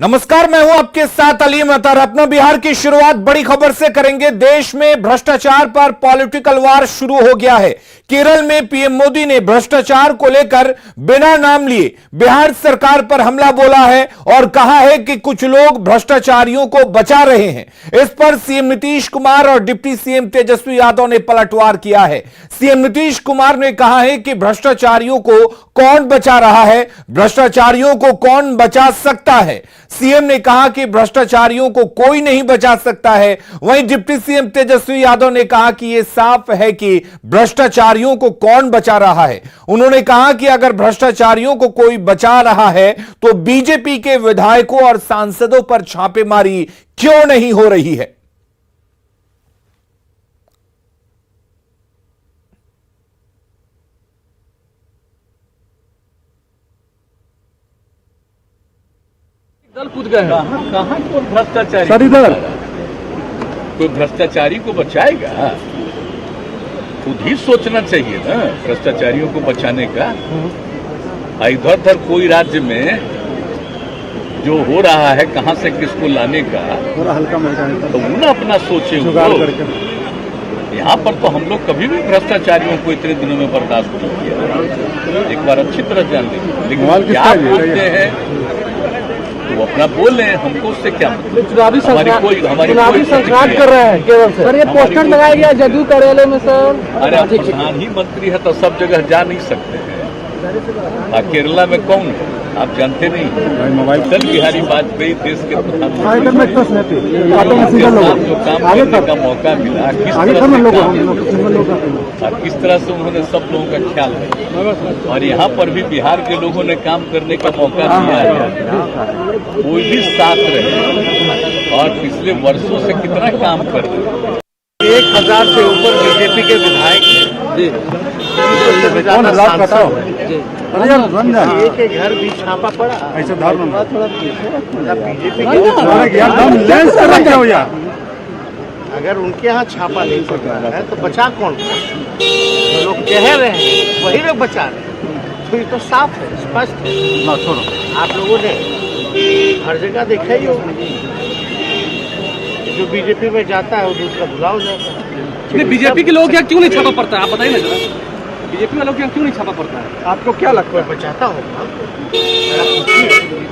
नमस्कार, मैं हूं आपके साथ अलीम अतर। अपना बिहार की शुरुआत बड़ी खबर से करेंगे। देश में भ्रष्टाचार पर पॉलिटिकल वार शुरू हो गया है। केरल में पीएम मोदी ने भ्रष्टाचार को लेकर बिना नाम लिए बिहार सरकार पर हमला बोला है और कहा है कि कुछ लोग भ्रष्टाचारियों को बचा रहे हैं। इस पर सीएम नीतीश कुमार और डिप्टी सीएम तेजस्वी यादव ने पलटवार किया है। सीएम नीतीश कुमार ने कहा है कि भ्रष्टाचारियों को कौन बचा रहा है, भ्रष्टाचारियों को कौन बचा सकता है। सीएम ने कहा कि भ्रष्टाचारियों को कोई नहीं बचा सकता है। वहीं डिप्टी सीएम तेजस्वी यादव ने कहा कि यह साफ है कि भ्रष्टाचारियों को कौन बचा रहा है। उन्होंने कहा कि अगर भ्रष्टाचारियों को कोई बचा रहा है तो बीजेपी के विधायकों और सांसदों पर छापेमारी क्यों नहीं हो रही है। दल कूद गए हैं। कहाँ कोई भ्रष्टाचारी सर इधर कोई भ्रष्टाचारी को बचाएगा? खुद ही सोचना चाहिए ना भ्रष्टाचारियों को बचाने का। इधर उधर कोई राज्य में जो हो रहा है कहाँ से किसको लाने का हल्का तो वो ना अपना सोचे। यहाँ पर तो हम लोग कभी भी भ्रष्टाचारियों को इतने दिनों में बर्दाश्त नहीं किया। एक बार अच्छी तरह जान लेंगे। लेकिन क्या बोलते हैं तो अपना बोल रहे हैं, हमको उससे क्या मतलब। चुनावी संक्रांत कर रहे हैं केवल से। सर ये पोस्टर लगाया गया जदयू कार्यालय में सर। अरे आप प्रधान ही मंत्री है तो सब जगह जा नहीं सकते हैं। केरला में कौन है आप जानते नहीं। अटल बिहारी वाजपेयी देश के प्रधानमंत्री जो काम करने का मौका मिला, किस तरह से उन्होंने सब लोगों का ख्याल रखा। और यहाँ पर भी बिहार के लोगों ने काम करने का मौका दिया है। कोई भी साथ रहे और पिछले वर्षों से कितना काम कर रहे हैं। 1000 से ऊपर बीजेपी के विधायक हैं। एक के घर भी छापा पड़ा। ऐसे थोड़ा बीजेपी अगर उनके यहाँ छापा नहीं पड़ रहा है तो बचा कौन? जो लोग कह रहे हैं वही लोग बचा रहे हैं। तो ये तो साफ है, स्पष्ट है। आप लोगों ने हर जगह देखा ही होगा। जो बीजेपी में जाता है वो दूसरा भुला हो जाता है। बीजेपी के लोग यहाँ क्यों नहीं छापा पड़ता है? आप बताइए ना जरा, बीजेपी वालों के यहाँ क्यों नहीं छापा पड़ता है? आपको क्या लगता है? बचाता होगा।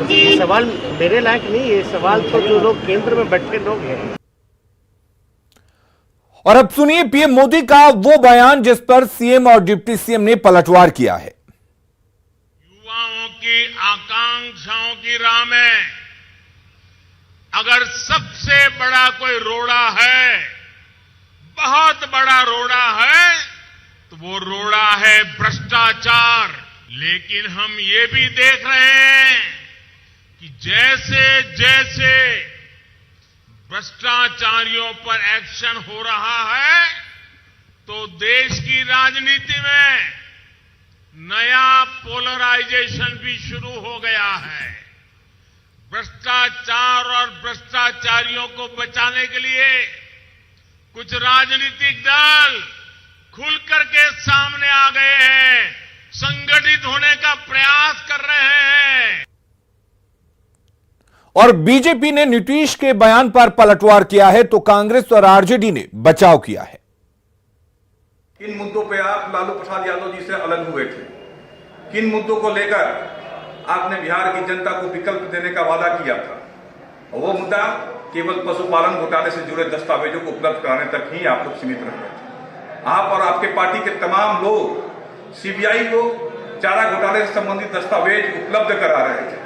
ये सवाल मेरे लायक नहीं, ये सवाल तो जो लोग केंद्र में बैठे लोग हैं। और अब सुनिए पीएम मोदी का वो बयान जिस पर सीएम और डिप्टी सीएम ने पलटवार किया है। युवाओं की आकांक्षाओं की राह में अगर सबसे बड़ा कोई रोड़ा है, बहुत बड़ा रोड़ा है, तो वो रोड़ा है भ्रष्टाचार। लेकिन हम ये भी देख रहे हैं कि जैसे जैसे भ्रष्टाचारियों पर एक्शन हो रहा है तो देश की राजनीति में नया पोलराइजेशन भी शुरू हो गया है। भ्रष्टाचार और भ्रष्टाचारियों को बचाने के लिए कुछ राजनीतिक दल खुल करके सामने आ गए हैं, संगठित होने का प्रयास कर रहे हैं। और बीजेपी ने नीतीश के बयान पर पलटवार किया है तो कांग्रेस और आरजेडी ने बचाव किया है। किन मुद्दों पे आप लालू प्रसाद यादव जी से अलग हुए थे? किन मुद्दों को लेकर आपने बिहार की जनता को विकल्प देने का वादा किया था? वो मुद्दा केवल पशुपालन घोटाले से जुड़े दस्तावेजों को उपलब्ध कराने तक ही आप लोग सीमित रह गए थे। आप और आपके पार्टी के तमाम लोग सीबीआई को चारा घोटाले से संबंधित दस्तावेज उपलब्ध करा रहे थे।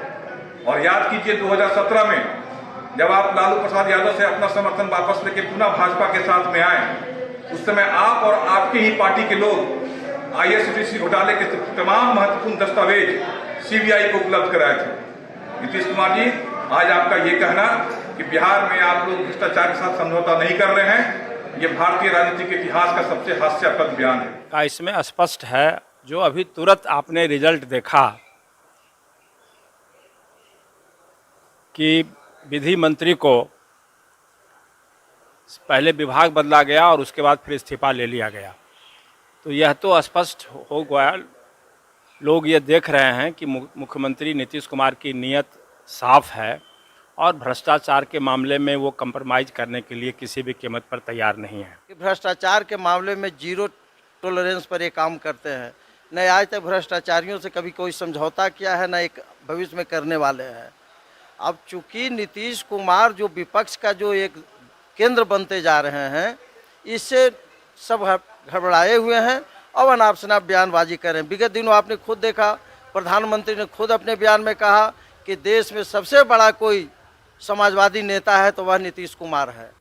और याद कीजिए 2017 में जब आप लालू प्रसाद यादव से अपना समर्थन वापस लेके पुनः भाजपा के साथ में आए, उस समय आप और आपके ही पार्टी के लोग आईएसआईसी घोटाले के तमाम महत्वपूर्ण दस्तावेज सीबीआई को उपलब्ध कराए थे। नीतीश कुमार जी, आज आपका ये कहना कि बिहार में आप लोग भ्रष्टाचार के साथ समझौता नहीं कर रहे हैं, ये भारतीय राजनीति के इतिहास का सबसे हास्यास्पद बयान है। इसमें स्पष्ट है, जो अभी तुरंत आपने रिजल्ट देखा कि विधि मंत्री को पहले विभाग बदला गया और उसके बाद फिर इस्तीफा ले लिया गया, तो यह तो स्पष्ट हो गया। लोग ये देख रहे हैं कि मुख्यमंत्री नीतीश कुमार की नीयत साफ है और भ्रष्टाचार के मामले में वो कंप्रोमाइज करने के लिए किसी भी कीमत पर तैयार नहीं है। कि भ्रष्टाचार के मामले में जीरो टॉलरेंस पर ये काम करते हैं। न आज तक भ्रष्टाचारियों से कभी कोई समझौता किया है, न एक भविष्य में करने वाले हैं। अब चूंकि नीतीश कुमार जो विपक्ष का जो एक केंद्र बनते जा रहे हैं, इससे सब घबराए हुए हैं और अनाप शनाप बयानबाजी कर रहे हैं। विगत दिनों आपने खुद देखा, प्रधानमंत्री ने खुद अपने बयान में कहा कि देश में सबसे बड़ा कोई समाजवादी नेता है तो वह नीतीश कुमार है।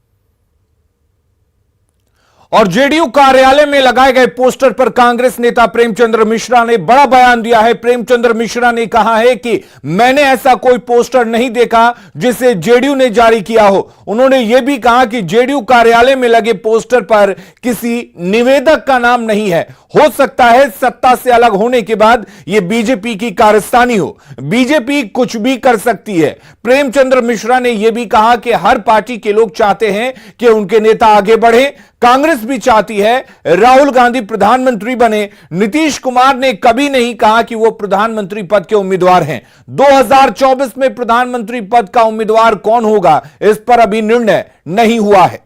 और जेडीयू कार्यालय में लगाए गए पोस्टर पर कांग्रेस नेता प्रेमचंद्र मिश्रा ने बड़ा बयान दिया है। प्रेमचंद्र मिश्रा ने कहा है कि मैंने ऐसा कोई पोस्टर नहीं देखा जिसे जेडीयू ने जारी किया हो। उन्होंने यह भी कहा कि जेडीयू कार्यालय में लगे पोस्टर पर किसी निवेदक का नाम नहीं है। हो सकता है सत्ता से अलग होने के बाद यह बीजेपी की कारस्तानी हो। बीजेपी कुछ भी कर सकती है। प्रेमचंद्र मिश्रा ने यह भी कहा कि हर पार्टी के लोग चाहते हैं कि उनके नेता आगे बढ़े। कांग्रेस भी चाहती है राहुल गांधी प्रधानमंत्री बने। नीतीश कुमार ने कभी नहीं कहा कि वो प्रधानमंत्री पद के उम्मीदवार हैं। 2024 में प्रधानमंत्री पद का उम्मीदवार कौन होगा, इस पर अभी निर्णय नहीं हुआ है।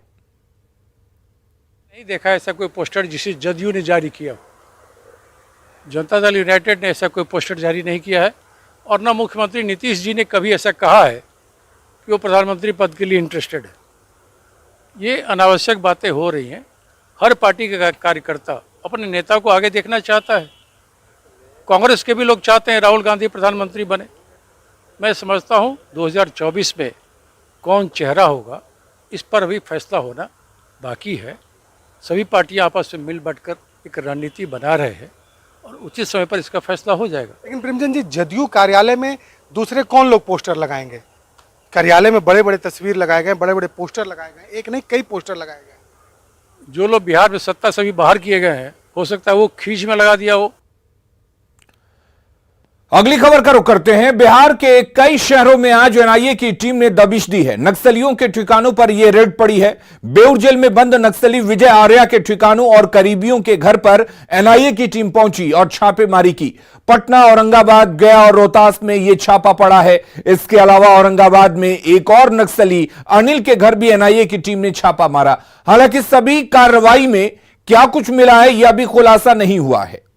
नहीं देखा ऐसा कोई पोस्टर जिसे जदयू ने जारी किया। जनता दल यूनाइटेड ने ऐसा कोई पोस्टर जारी नहीं किया है और न मुख्यमंत्री नीतीश जी ने कभी ऐसा कहा है कि वो प्रधानमंत्री पद के लिए इंटरेस्टेड है। ये अनावश्यक बातें हो रही हैं। हर पार्टी का कार्यकर्ता अपने नेता को आगे देखना चाहता है। कांग्रेस के भी लोग चाहते हैं राहुल गांधी प्रधानमंत्री बने। मैं समझता हूँ 2024 में कौन चेहरा होगा इस पर अभी फैसला होना बाकी है। सभी पार्टियां आपस में मिल बंट कर एक रणनीति बना रहे हैं और उचित समय पर इसका फैसला हो जाएगा। लेकिन प्रेमचंद जी, जदयू कार्यालय में दूसरे कौन लोग पोस्टर लगाएंगे? कार्यालय में बड़े बड़े तस्वीर लगाए गए, बड़े बड़े पोस्टर लगाए गए, एक नहीं कई पोस्टर लगाए गए। जो लोग बिहार में सत्ता से भी बाहर किए गए हैं, हो सकता है वो खींच में लगा दिया हो। अगली खबर का रुख करते हैं। बिहार के कई शहरों में आज एनआईए की टीम ने दबिश दी है। नक्सलियों के ठिकानों पर यह रेड पड़ी है। बेउर जेल में बंद नक्सली विजय आर्या के ठिकानों और करीबियों के घर पर एनआईए की टीम पहुंची और छापेमारी की। पटना, औरंगाबाद, गया और रोहतास में यह छापा पड़ा है। इसके अलावा औरंगाबाद में एक और नक्सली अनिल के घर भी एनआईए की टीम ने छापा मारा। हालांकि सभी कार्रवाई में क्या कुछ मिला है यह भी खुलासा नहीं हुआ है।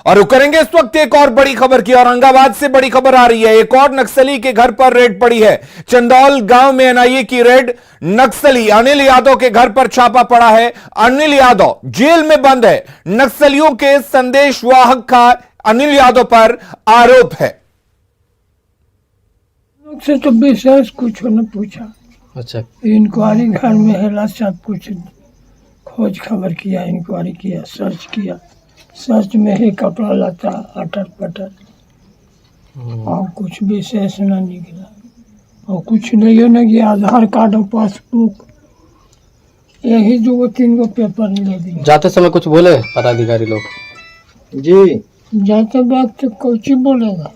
और करेंगे इस वक्त एक और बड़ी खबर की। औरंगाबाद से बड़ी खबर आ रही है। एक और नक्सली के घर पर रेड पड़ी है। चंदौल गांव में एनआईए की रेड। नक्सली अनिल यादव के घर पर छापा पड़ा है। अनिल यादव जेल में बंद है। नक्सलियों के संदेशवाहक का अनिल यादव पर आरोप है। लोग से तो विशेष कुछ न पूछा। अच्छा, इंक्वायरी घर में है, सब कुछ खोज खबर किया, इंक्वायरी किया, सर्च किया। सर्च में ही कपड़ा लता अटर पटर और कुछ विशेष न निकला और कुछ नहीं न गया। आधार कार्ड और पासबुक यही 2-3 गो पेपर ले दिए। जाते समय कुछ बोले पदाधिकारी लोग? जी जाते बात तो कुछ बोलेगा।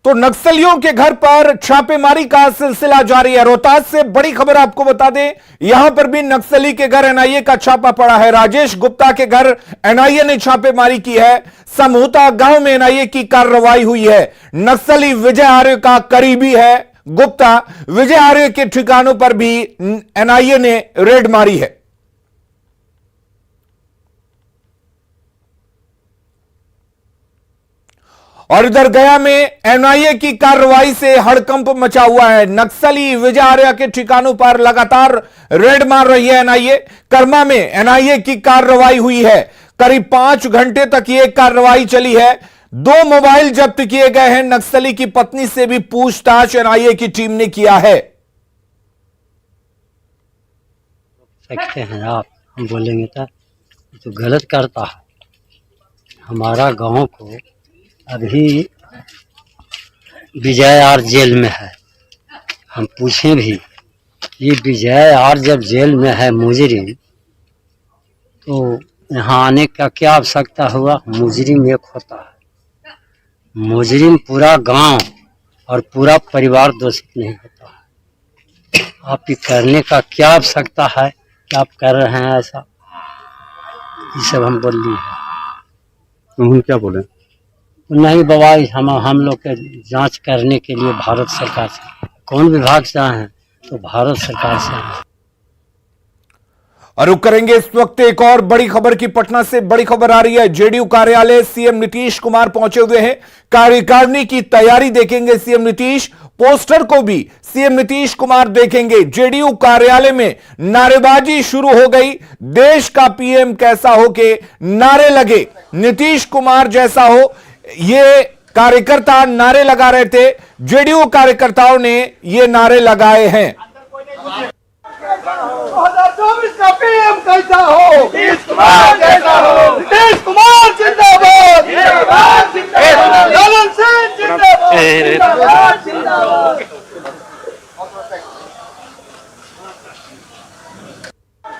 तो नक्सलियों के घर पर छापेमारी का सिलसिला जारी है। रोहतास से बड़ी खबर आपको बता दें, यहां पर भी नक्सली के घर एनआईए का छापा पड़ा है। राजेश गुप्ता के घर एनआईए ने छापेमारी की है। समूता गांव में एनआईए की कार्रवाई हुई है। नक्सली विजय आर्य का करीबी है गुप्ता। विजय आर्य के ठिकानों पर भी एनआईए ने रेड मारी है। और इधर गया में एनआईए की कार्रवाई से हड़कंप मचा हुआ है। नक्सली विजय आर्या के ठिकानों पर लगातार रेड मार रही है एनआईए। कर्मा में एनआईए की कार्रवाई हुई है। करीब 5 घंटे तक यह कार्रवाई चली है। 2 मोबाइल जब्त किए गए हैं। नक्सली की पत्नी से भी पूछताछ एनआईए की टीम ने किया है। सकते हैं आप, हम बोलेंगे तो गलत करता है। हमारा गांव को अभी विजय आर जेल में है। हम पूछें भी, ये विजय आर जब जेल में है मुजरिम, तो यहाँ आने का क्या आवश्यकता हुआ? मुजरिम एक होता है, मुजरिम पूरा गांव और पूरा परिवार दोषित नहीं होता है। आप ये करने का क्या आवश्यकता है कि आप कर रहे हैं ऐसा? ये सब हम बोल रहे हैं। उन्होंने क्या बोले? नहीं बाबा, हम लोग के जांच करने के लिए भारत सरकार से, कौन विभाग से आए हैं तो भारत सरकार से आए हैं। और रुक करेंगे इस वक्त एक और बड़ी खबर की। पटना से बड़ी खबर आ रही है। जेडीयू कार्यालय सीएम नीतीश कुमार पहुंचे हुए हैं। कार्यकारिणी की तैयारी देखेंगे सीएम नीतीश, पोस्टर को भी सीएम नीतीश कुमार देखेंगे। जेडीयू कार्यालय में नारेबाजी शुरू हो गई। देश का पीएम कैसा हो के नारे लगे, नीतीश कुमार जैसा हो, ये कार्यकर्ता नारे लगा रहे थे। जेडीयू कार्यकर्ताओं ने ये नारे लगाए हैं। 2024 का पीएम कैसा हो, नीतीश कुमार जैसा हो, नीतीश कुमार जिंदाबाद, ललन सिंह जिंदाबाद, जिंदाबाद।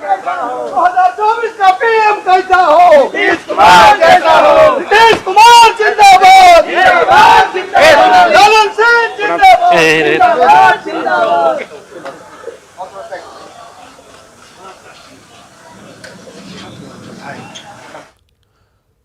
2024 का पीएम कैसा हो, नीतीश कुमार जैसा हो, नीतीश कुमार जिंदाबाद, ललन सिंह जिंदाबाद, जिंदाबाद।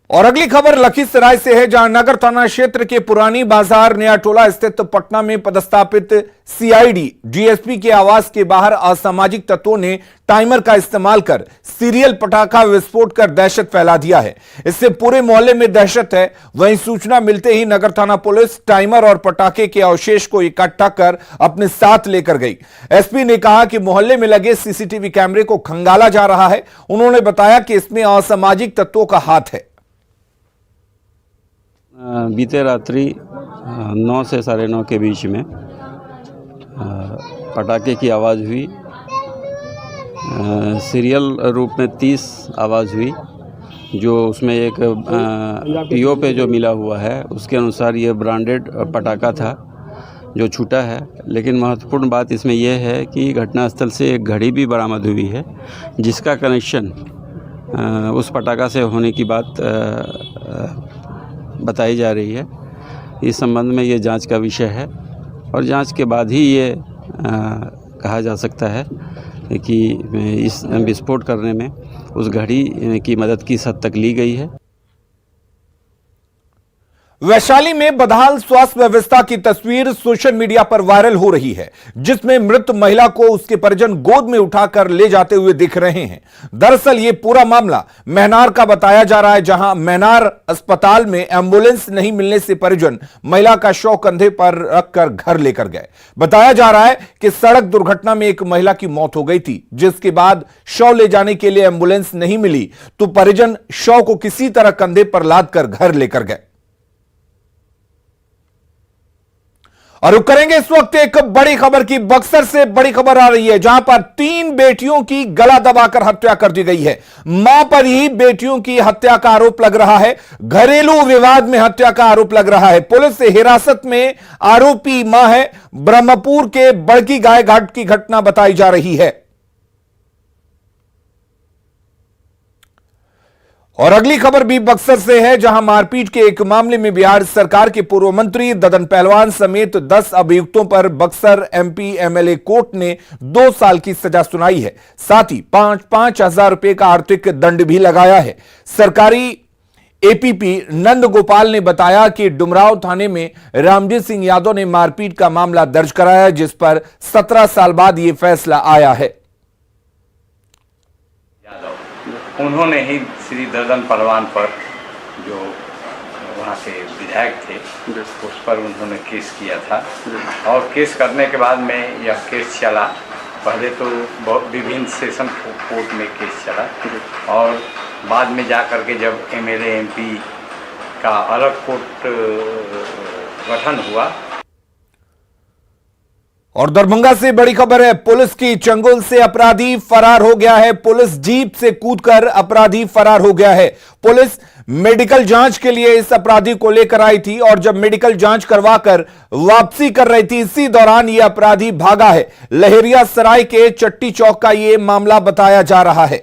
और अगली खबर लखीसराय से है, जहां नगर थाना क्षेत्र के पुरानी बाजार नया टोला स्थित पटना में पदस्थापित सीआईडी डीएसपी के आवास के बाहर असामाजिक तत्वों ने टाइमर का इस्तेमाल कर सीरियल पटाखा विस्फोट कर दहशत फैला दिया है। इससे पूरे मोहल्ले में दहशत है। वहीं सूचना मिलते ही नगर थाना पुलिस टाइमर और पटाखे के अवशेष को इकट्ठा कर अपने साथ लेकर गई। एसपी ने कहा कि मोहल्ले में लगे सीसीटीवी कैमरे को खंगाला जा रहा है। उन्होंने बताया कि इसमें असामाजिक तत्वों का हाथ है। बीते रात्रि 9 से 9:30 के बीच में पटाखे की आवाज़ हुई। सीरियल रूप में 30 आवाज़ हुई, जो उसमें एक पीओ पे जो मिला हुआ है उसके अनुसार ये ब्रांडेड पटाखा था जो छूटा है। लेकिन महत्वपूर्ण बात इसमें यह है कि घटनास्थल से एक घड़ी भी बरामद हुई है, जिसका कनेक्शन उस पटाखा से होने की बात बताई जा रही है। इस संबंध में ये जांच का विषय है और जांच के बाद ही ये कहा जा सकता है कि इस विस्फोट करने में उस घड़ी की मदद किस हद तक ली गई है। वैशाली में बदहाल स्वास्थ्य व्यवस्था की तस्वीर सोशल मीडिया पर वायरल हो रही है, जिसमें मृत महिला को उसके परिजन गोद में उठाकर ले जाते हुए दिख रहे हैं। दरअसल ये पूरा मामला मैनार का बताया जा रहा है, जहां मैनार अस्पताल में एम्बुलेंस नहीं मिलने से परिजन महिला का शव कंधे पर रखकर घर लेकर गए। बताया जा रहा है कि सड़क दुर्घटना में एक महिला की मौत हो गई थी, जिसके बाद शव ले जाने के लिए एम्बुलेंस नहीं मिली तो परिजन शव को किसी तरह कंधे पर लादकर घर लेकर गए। और रुक करेंगे इस वक्त एक बड़ी खबर की। बक्सर से बड़ी खबर आ रही है, जहां पर 3 बेटियों की गला दबाकर हत्या कर दी गई है। मां पर ही बेटियों की हत्या का आरोप लग रहा है। घरेलू विवाद में हत्या का आरोप लग रहा है। पुलिस से हिरासत में आरोपी मां है। ब्रह्मपुर के बड़की गाय घाट की घटना बताई जा रही है। और अगली खबर भी बक्सर से है, जहां मारपीट के एक मामले में बिहार सरकार के पूर्व मंत्री ददन पहलवान समेत 10 अभियुक्तों पर बक्सर एमपी एमएलए कोर्ट ने 2 साल की सजा सुनाई है। साथ ही 5-5 हजार रुपए का आर्थिक दंड भी लगाया है। सरकारी एपीपी नंद गोपाल ने बताया कि डुमराव थाने में रामजीत सिंह यादव ने मारपीट का मामला दर्ज कराया, जिस पर 17 साल बाद यह फैसला आया है। उन्होंने ही श्री ददन पहलवान पर, जो वहाँ से विधायक थे, उस पर उन्होंने केस किया था। और केस करने के बाद में यह केस चला। पहले तो विभिन्न सेशन कोर्ट में केस चला और बाद में जा कर के जब एमएलए एमपी का अलग कोर्ट गठन हुआ। और दरभंगा से बड़ी खबर है, पुलिस की चंगुल से अपराधी फरार हो गया है। पुलिस जीप से कूदकर अपराधी फरार हो गया है। पुलिस मेडिकल जांच के लिए इस अपराधी को लेकर आई थी और जब मेडिकल जांच करवाकर वापसी कर रही थी, इसी दौरान यह अपराधी भागा है। लहेरिया सराय के चट्टी चौक का यह मामला बताया जा रहा है।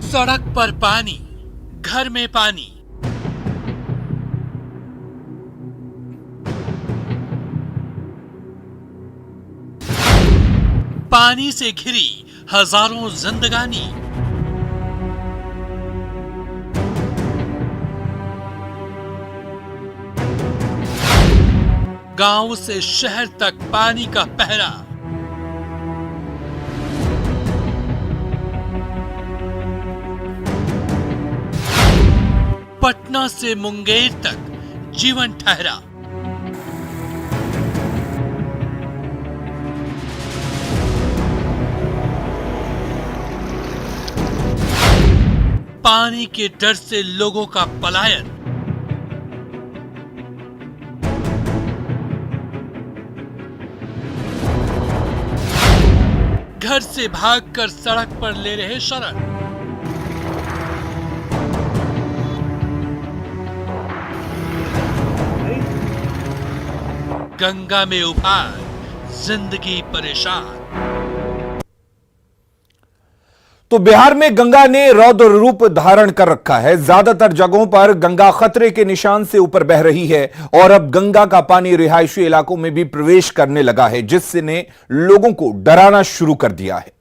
सड़क पर पानी, घर में पानी, पानी से घिरी हजारों जिंदगानी। गांव से शहर तक पानी का पहरा। पटना से मुंगेर तक जीवन ठहरा। पानी के डर से लोगों का पलायन। घर से भागकर सड़क पर ले रहे शरण। गंगा में उफान, जिंदगी परेशान। तो बिहार में गंगा ने रौद्र रूप धारण कर रखा है। ज्यादातर जगहों पर गंगा खतरे के निशान से ऊपर बह रही है और अब गंगा का पानी रिहायशी इलाकों में भी प्रवेश करने लगा है, जिसने लोगों को डराना शुरू कर दिया है।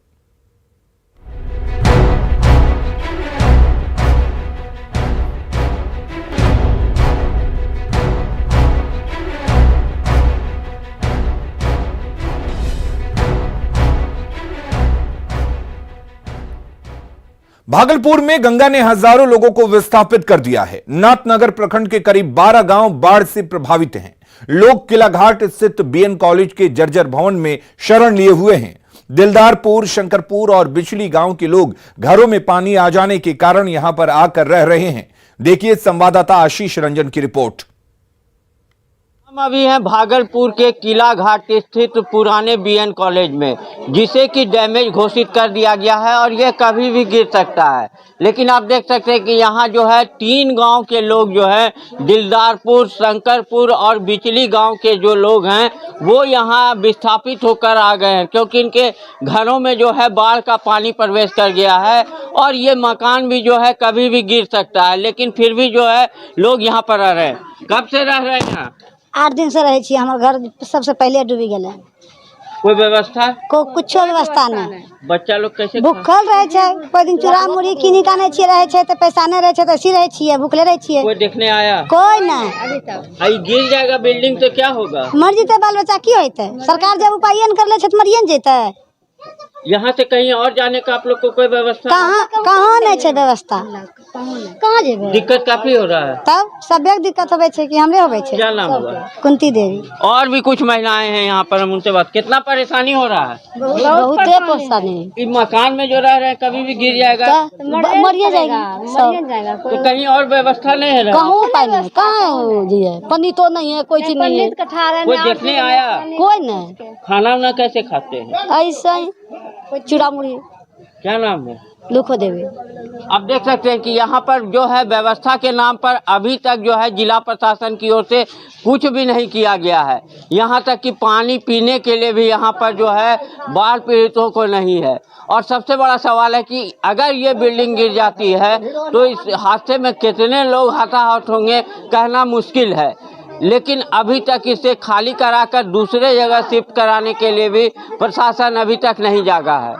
भागलपुर में गंगा ने हजारों लोगों को विस्थापित कर दिया है। नाथनगर प्रखंड के करीब 12 गांव बाढ़ से प्रभावित हैं। लोग किला घाट स्थित बीएन कॉलेज के जर्जर भवन में शरण लिए हुए हैं। दिलदारपुर, शंकरपुर और बिचली गांव के लोग घरों में पानी आ जाने के कारण यहां पर आकर रह रहे हैं। देखिए संवाददाता आशीष रंजन की रिपोर्ट। हम अभी हैं भागलपुर के किला घाट स्थित पुराने बीएन कॉलेज में, जिसे कि डैमेज घोषित कर दिया गया है और यह कभी भी गिर सकता है। लेकिन आप देख सकते हैं कि यहाँ जो है 3 गांव के लोग जो है, दिलदारपुर, शंकरपुर और बिचली गांव के जो लोग हैं वो यहाँ विस्थापित होकर आ गए हैं, क्योंकि इनके घरों में जो है बाढ़ का पानी प्रवेश कर गया है और ये मकान भी जो है कभी भी गिर सकता है। लेकिन फिर भी जो है लोग यहाँ पर रह रहे हैं। कब से रह रहे हैं यहाँ? 8 दिन से रहे छी। हमारे घर सबसे पहले डूबी गए। कोई व्यवस्था? कुछो व्यवस्था नहीं। बच्चा लोग कैसे भूखल रहे छे। कोई दिन चूड़ा मुड़ी किनी काने छी रहे छे, तो पैसा नहीं रहे छे, तो ऐसी रहे छिए, भूखले रहे छिए। कोई देखने आया? कोई नहीं। आई गिर जाएगा बिल्डिंग तो क्या होगा? मर जीते बाल बच्चा की होते। सरकार जब उपाय न कर ले छे तो मरिए न जेते। यहाँ से कहीं और जाने का आप लोग को कोई व्यवस्था? कहाँ नहीं छे व्यवस्था। कहाँ जेबे? दिक्कत काफी हो रहा है। तब सब दिक्कत होवे छे कि हमरे होवे छे। क्या नाम हुआ? कुंती देवी। और भी कुछ महिलाएं हैं यहाँ पर, हम उनसे बात। कितना परेशानी हो रहा है? बहुत परेशानी। इस मकान में जो रह रहे हैं कभी भी गिर जाएगा, मरिए जाएगा। तो कहीं और व्यवस्था नहीं है? कहाँ पानी नहीं, कहाँ दिए पानी तो नहीं है, कोई चीज नहीं है। कोई देखने आया? कोई नहीं। खाना वाना कैसे खाते हैं? ऐसा ही चूड़ा मुड़ी। क्या नाम है? लुखो देवी। आप देख सकते हैं कि यहाँ पर जो है व्यवस्था के नाम पर अभी तक जो है जिला प्रशासन की ओर से कुछ भी नहीं किया गया है। यहाँ तक कि पानी पीने के लिए भी यहाँ पर जो है बाढ़ पीड़ितों को नहीं है। और सबसे बड़ा सवाल है कि अगर ये बिल्डिंग गिर जाती है तो इस हादसे में कितने लोग हताहत होंगे कहना मुश्किल है। लेकिन अभी तक इसे खाली कराकर दूसरे जगह शिफ्ट कराने के लिए भी प्रशासन अभी तक नहीं जागा है।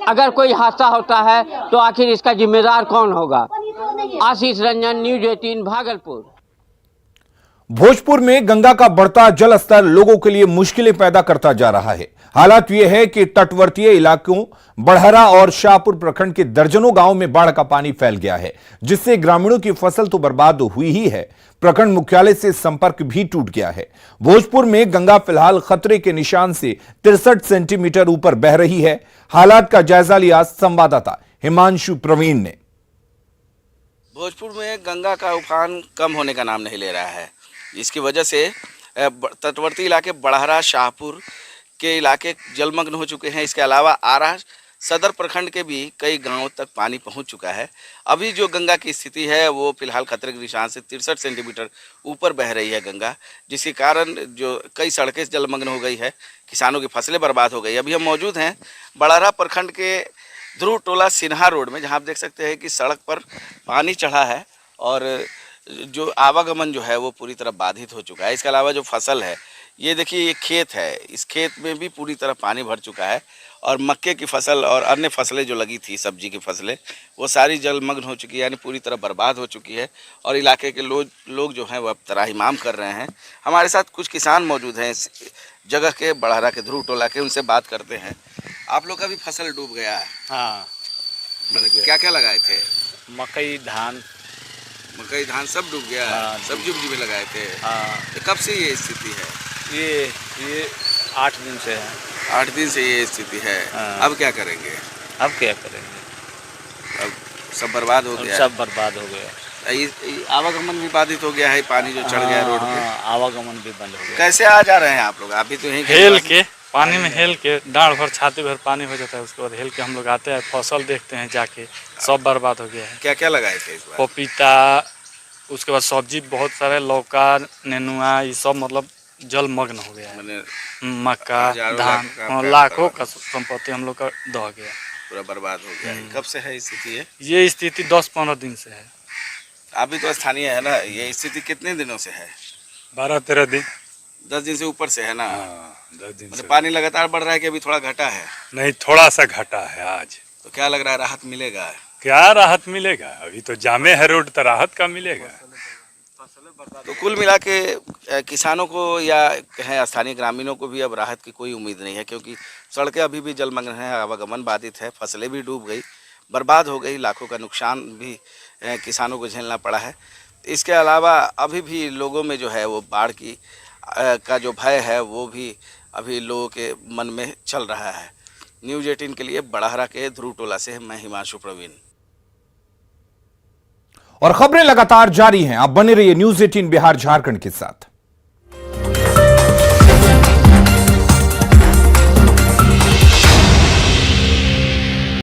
अगर कोई हादसा होता है तो आखिर इसका जिम्मेदार कौन होगा? आशीष रंजन, न्यूज 18 भागलपुर। भोजपुर में गंगा का बढ़ता जल स्तर लोगों के लिए मुश्किलें पैदा करता जा रहा है। हालात यह है कि तटवर्तीय इलाकों बड़हरा और शाहपुर प्रखंड के दर्जनों गांवों में बाढ़ का पानी फैल गया है, जिससे ग्रामीणों की फसल तो बर्बाद हुई ही है, प्रखंड मुख्यालय से संपर्क भी टूट गया है। भोजपुर में गंगा फिलहाल खतरे के निशान से 63 सेंटीमीटर ऊपर बह रही है। हालात का जायजा लिया संवाददाता हिमांशु प्रवीण ने। भोजपुर में गंगा का उफान कम होने का नाम नहीं ले रहा है। इसकी वजह से तटवर्ती इलाके बड़हरा, शाहपुर के इलाके जलमग्न हो चुके हैं। इसके अलावा आरा सदर प्रखंड के भी कई गांवों तक पानी पहुंच चुका है। अभी जो गंगा की स्थिति है वो फिलहाल खतरे के निशान से 63 सेंटीमीटर ऊपर बह रही है गंगा, जिसके कारण जो कई सड़कें जलमग्न हो गई है, किसानों की फसलें बर्बाद हो गई। अभी हम मौजूद हैं बड़हरा प्रखंड के ध्रुव टोला सिन्हा रोड में, जहाँ आप देख सकते हैं कि सड़क पर पानी चढ़ा है और जो आवागमन जो है वो पूरी तरह बाधित हो चुका है। इसके अलावा जो फसल है ये देखिए ये खेत है, इस खेत में भी पूरी तरह पानी भर चुका है और मक्के की फसल और अन्य फसलें जो लगी थी, सब्जी की फसलें, वो सारी जलमग्न हो चुकी है, यानी पूरी तरह बर्बाद हो चुकी है। और इलाके के लोग जो हैं वो अब त्राहिमाम कर रहे हैं। हमारे साथ कुछ किसान मौजूद हैं इस जगह के, बड़हरा के, ध्रुव टोला के, उनसे बात करते हैं। आप लोग का भी फसल डूब गया है? हाँ, क्या क्या लगाए थे? मकई धान सब डूब गया। हाँ, सब्जी उब्जी में लगाए थे। हाँ, तो कब से ये स्थिति है? ये 8 दिन से है। 8 दिन से ये स्थिति है। हाँ। अब क्या करेंगे? अब क्या करेंगे? अब सब बर्बाद हो गया। सब बर्बाद हो गया। ये आवागमन भी बाधित हो गया है, पानी जो चढ़ गया रोड पे। आवागमन भी बंद हो गया। कैसे आ जा रहे हैं आप लोग? आप भी तो यहीं हेल के पानी में हेल के डाँड़ भर छाती भर पानी हो जाता है, उसके बाद हेल के हम लोग आते हैं, फसल देखते हैं जाके, सब बर्बाद हो गया है। क्या क्या लगाए थे इस बार? पपीता, उसके बाद सब्जी बहुत सारे, लौका, नेनुआ, ये सब मतलब जलमग्न हो गया है। मक्का, धान, लाखों का संपत्ति हम लोग का दह गया, पूरा बर्बाद हो गया है। कब से है स्थिति है? ये स्थिति 10-15 दिन से है। आप भी तो स्थानीय है ना, ये स्थिति कितने दिनों से है? 12-13 दिन। 10 दिन से ऊपर से है ना? 10 दिन मतलब पानी लगातार बढ़ रहा है कि अभी थोड़ा घटा है? नहीं, थोड़ा सा घटा है आज। तो क्या लग रहा है, राहत मिलेगा? क्या राहत मिलेगा? अभी तो जामे है रोड, तो राहत का मिलेगा। तो कुल मिला के किसानों को या कहें स्थानीय ग्रामीणों को भी अब राहत की कोई उम्मीद नहीं है, क्योंकि सड़कें अभी भी जलमग्न हैं, आवागमन बाधित है, फसलें भी डूब गई, बर्बाद हो गई, लाखों का नुकसान भी किसानों को झेलना पड़ा है। इसके अलावा अभी भी लोगों में जो है वो बाढ़ की का जो भय है वो भी अभी लोगों के मन में चल रहा है। न्यूज़ 18 के लिए बड़हरा के ध्रुव टोला से मैं हिमांशु प्रवीण। और खबरें लगातार जारी हैं, आप बने रहिए न्यूज़ 18 बिहार झारखंड के साथ।